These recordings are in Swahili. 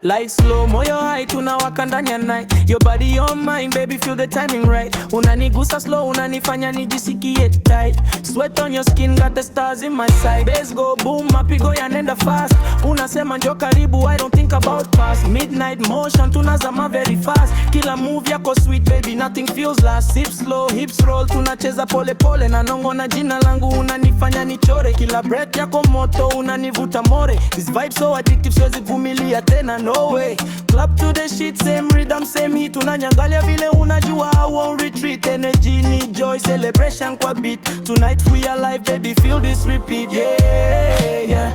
Like slow moyo high, tunawaka ndani ya night. Your body on mine, baby, feel the timing right. Unanigusa slow, unanifanya nijisikie tight. Sweat on your skin, got the stars in my sight. Bass go boom, mapigo yanenda fast. Unasema njoo karibu, I don't think about past. Midnight motion, tunazama very fast. Kila move yako sweet, baby, nothing feels last. Hips slow, hips roll, tunacheza pole pole. Na nongo na jina langu, unanifanya nichore. Kila breath yako moto, unanivuta more. This vibe so addictive, siwezi vumilia tena, no way. Clap to the shit, same rhythm, same hit. Unanyangalia vile unajua, I won't retreat. Energy ni joy, celebration kwa beat. Tonight we alive, baby, feel this repeat, yeah, yeah.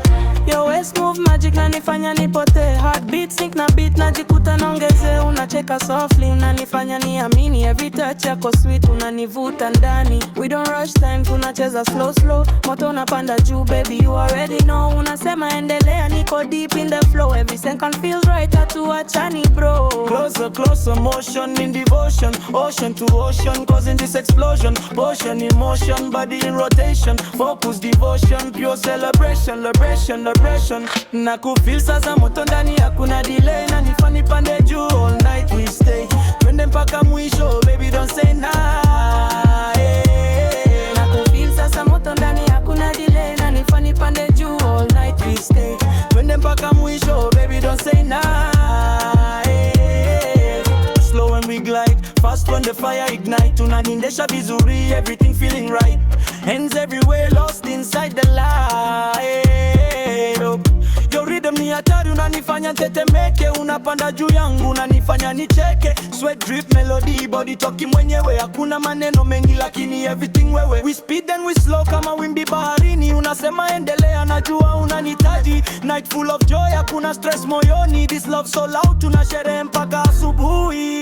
Your waist move magic, nanifanya nipote. Heartbeat sync na beat, najikuta naongeze. Unacheka softly, unanifanya niamini. Every touch yako sweet, unanivuta ndani. We don't rush time, tunacheza slow slow. Moto unapanda juu, baby, you already know. Unasema endelea, niko deep in the flow. Every second feels right, hatuachani bro. Closer, closer, motion in devotion. Ocean to ocean, causing this explosion. Potion in motion, body in rotation. Focus, devotion, pure celebration. Liberation, na kufeel sasa moto ndani, hakuna delay. Na nifani pande juu, all night we stay. Twende mpaka mwisho, baby, don't say nah, yeah. Na kufeel sasa moto ndani, hakuna delay. Na nifani pande juu, all night we stay. Twende mpaka mwisho, baby, don't say nah, yeah. Slow when we glide, fast when the fire ignite. Unanindesha vizuri, everything feeling right. Hands everywhere, lost inside the light. Your rhythm ni hatari, unanifanya tetemeke. Unapanda juu yangu, unanifanya nicheke. Sweat drip melody, body talking mwenyewe. Hakuna maneno mengi lakini everything wewe. We speed and we slow kama wimbi baharini. Unasema endelea, najua unanitaji. Night full of joy, hakuna stress moyoni. This love so loud, tunasherehe mpaka asubuhi.